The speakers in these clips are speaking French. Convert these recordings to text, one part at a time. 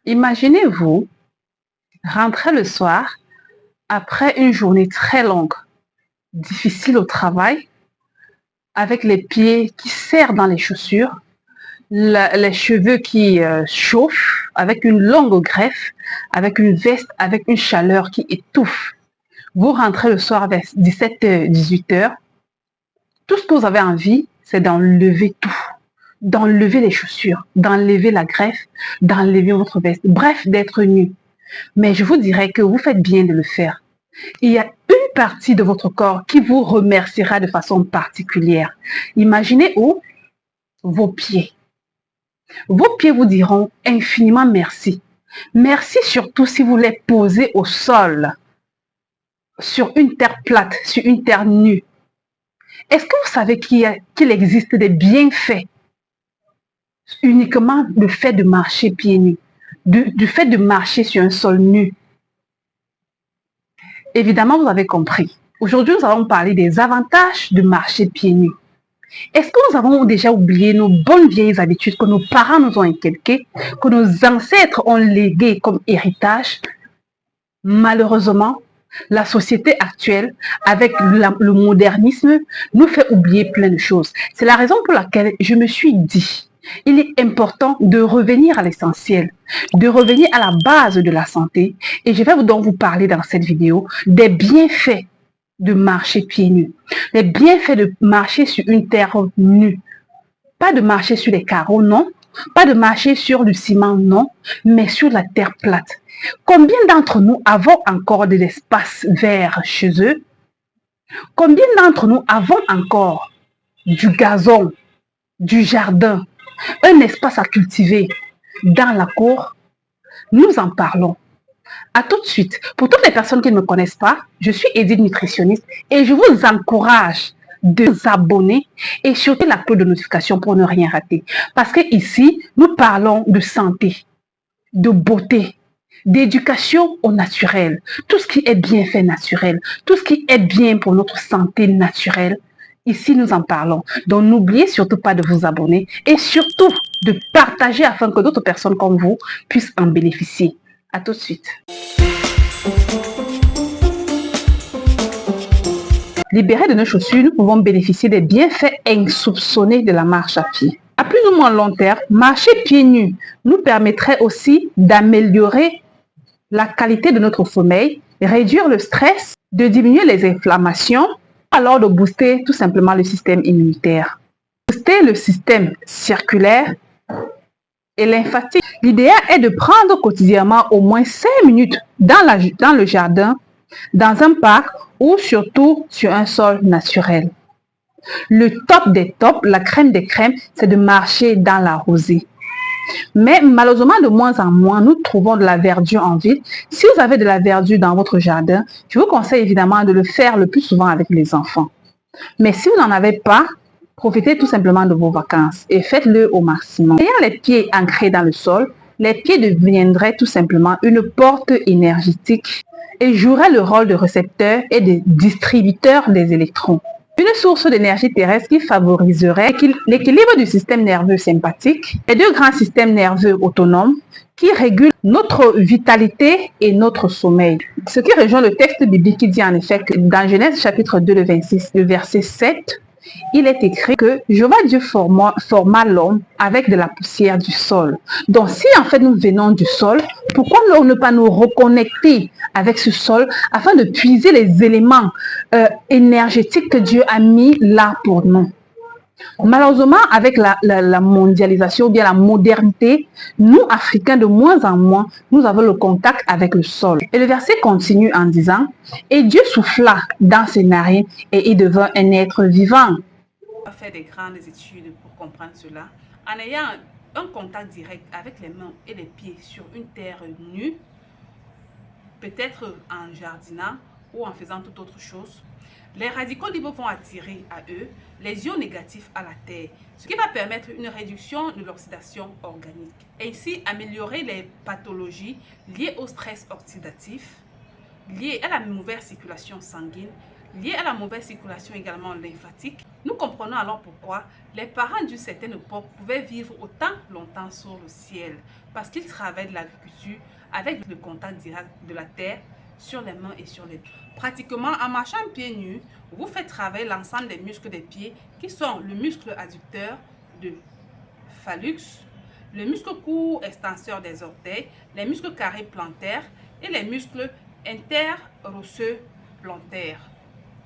Imaginez-vous rentrer le soir après une journée très longue, difficile au travail, avec les pieds qui serrent dans les chaussures, les cheveux qui chauffent, avec une longue greffe, avec une veste, avec une chaleur qui étouffe. Vous rentrez le soir vers 17h, 18h. Tout ce que vous avez envie, c'est d'enlever tout. D'enlever les chaussures, d'enlever la greffe, d'enlever votre veste. Bref, d'être nu. Mais je vous dirais que vous faites bien de le faire. Il y a une partie de votre corps qui vous remerciera de façon particulière. Imaginez où? Vos pieds. Vos pieds vous diront infiniment merci. Merci surtout si vous les posez au sol, sur une terre plate, sur une terre nue. Est-ce que vous savez qu'il existe des bienfaits uniquement le fait de marcher pieds nus, du fait de marcher sur un sol nu? Évidemment, vous avez compris. Aujourd'hui, nous allons parler des avantages de marcher pieds nus. Est-ce que nous avons déjà oublié nos bonnes vieilles habitudes que nos parents nous ont inculquées, que nos ancêtres ont léguées comme héritage? Malheureusement, la société actuelle, avec le modernisme, nous fait oublier plein de choses. C'est la raison pour laquelle je me suis dit, il est important de revenir à l'essentiel, de revenir à la base de la santé. Et je vais donc vous parler dans cette vidéo des bienfaits de marcher pieds nus, les bienfaits de marcher sur une terre nue. Pas de marcher sur les carreaux, non. Pas de marcher sur du ciment, non, mais sur la terre plate. Combien d'entre nous avons encore de l'espace vert chez eux? Combien d'entre nous avons encore du gazon, du jardin, un espace à cultiver dans la cour? Nous en parlons. À tout de suite. Pour toutes les personnes qui ne me connaissent pas, je suis Edith Nutritionniste et je vous encourage de vous abonner et surtout la cloche de notification pour ne rien rater. Parce que ici, nous parlons de santé, de beauté, d'éducation au naturel, tout ce qui est bienfait naturel, tout ce qui est bien pour notre santé naturelle. Ici, nous en parlons. Donc, n'oubliez surtout pas de vous abonner et surtout de partager afin que d'autres personnes comme vous puissent en bénéficier. À tout de suite. Libérés de nos chaussures, nous pouvons bénéficier des bienfaits insoupçonnés de la marche à pied. À plus ou moins long terme, marcher pieds nus nous permettrait aussi d'améliorer la qualité de notre sommeil, réduire le stress, de diminuer les inflammations, alors de booster tout simplement le système immunitaire. Booster le système circulaire et lymphatique. L'idéal est de prendre quotidiennement au moins 5 minutes dans le jardin, dans un parc ou surtout sur un sol naturel. Le top des tops, la crème des crèmes, c'est de marcher dans la rosée. Mais malheureusement, de moins en moins, nous trouvons de la verdure en ville. Si vous avez de la verdure dans votre jardin, je vous conseille évidemment de le faire le plus souvent avec les enfants. Mais si vous n'en avez pas, profitez tout simplement de vos vacances et faites-le au maximum. Ayant les pieds ancrés dans le sol, les pieds deviendraient tout simplement une porte énergétique et joueraient le rôle de récepteur et de distributeur des électrons. Une source d'énergie terrestre qui favoriserait l'équilibre du système nerveux sympathique et deux grands systèmes nerveux autonomes qui régulent notre vitalité et notre sommeil. Ce qui rejoint le texte biblique qui dit en effet que dans Genèse chapitre 2, le verset 7, il est écrit que Jéhovah Dieu forma l'homme avec de la poussière du sol. Donc si en fait nous venons du sol, pourquoi ne pas nous reconnecter avec ce sol afin de puiser les éléments énergétiques que Dieu a mis là pour nous? Malheureusement, avec la mondialisation ou bien la modernité, nous, Africains, de moins en moins, nous avons le contact avec le sol. Et le verset continue en disant, « Et Dieu souffla dans ses narines et il devint un être vivant. » On va faire des grandes études pour comprendre cela. En ayant un contact direct avec les mains et les pieds sur une terre nue, peut-être en jardinant ou en faisant toute autre chose, les radicaux libres vont attirer à eux les ions négatifs à la terre, ce qui va permettre une réduction de l'oxydation organique. Ainsi, améliorer les pathologies liées au stress oxydatif, liées à la mauvaise circulation sanguine, liées à la mauvaise circulation également lymphatique. Nous comprenons alors pourquoi les parents d'une certaine époque pouvaient vivre autant longtemps sur le ciel, parce qu'ils travaillaient de l'agriculture avec le contact direct de la terre sur les mains et sur les pieds. Pratiquement en marchant pieds nus, vous faites travailler l'ensemble des muscles des pieds qui sont le muscle adducteur de phallus, le muscle court extenseur des orteils, les muscles carrés plantaires et les muscles interosseux plantaires.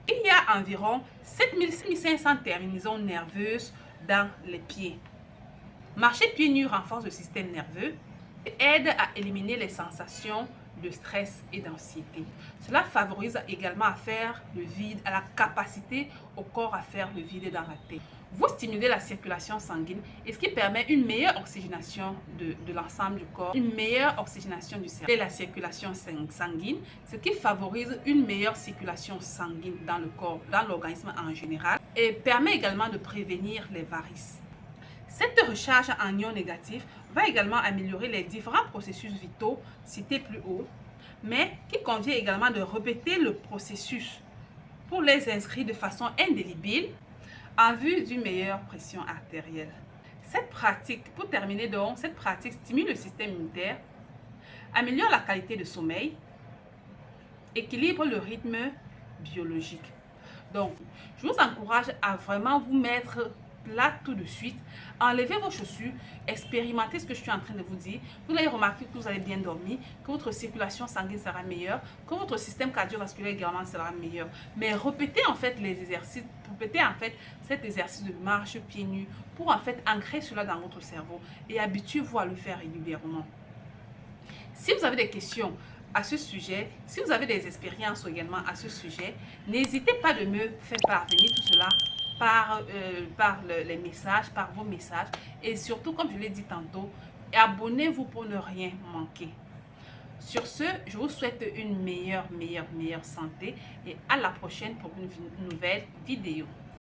Il y a environ 7500 terminaisons nerveuses dans les pieds. Marcher pieds nus renforce le système nerveux et aide à éliminer les sensations de stress et d'anxiété. Cela favorise également à faire le vide, à la capacité au corps à faire le vide dans la tête. Vous stimulez la circulation sanguine et ce qui permet une meilleure oxygénation de l'ensemble du corps, une meilleure oxygénation du cerveau et la circulation sanguine, ce qui favorise une meilleure circulation sanguine dans le corps, dans l'organisme en général et permet également de prévenir les varices. Cette recharge en ions négatifs va également améliorer les différents processus vitaux cités plus haut, mais qu'il convient également de répéter le processus pour les inscrire de façon indélébile en vue d'une meilleure pression artérielle. Cette pratique, pour terminer donc, cette pratique stimule le système immunitaire, améliore la qualité de sommeil, équilibre le rythme biologique. Donc, je vous encourage à vraiment vous mettre là tout de suite, enlevez vos chaussures, expérimentez ce que je suis en train de vous dire. Vous allez remarquer que vous allez bien dormir, que votre circulation sanguine sera meilleure, que votre système cardiovasculaire également sera meilleur. Mais répétez en fait les exercices, répétez en fait cet exercice de marche pieds nus pour en fait ancrer cela dans votre cerveau et habituez-vous à le faire régulièrement. Si vous avez des questions à ce sujet, si vous avez des expériences également à ce sujet, n'hésitez pas de me faire parvenir tout cela par les messages, par vos messages. Et surtout, comme je l'ai dit tantôt, abonnez-vous pour ne rien manquer. Sur ce, je vous souhaite une meilleure santé et à la prochaine pour une nouvelle vidéo.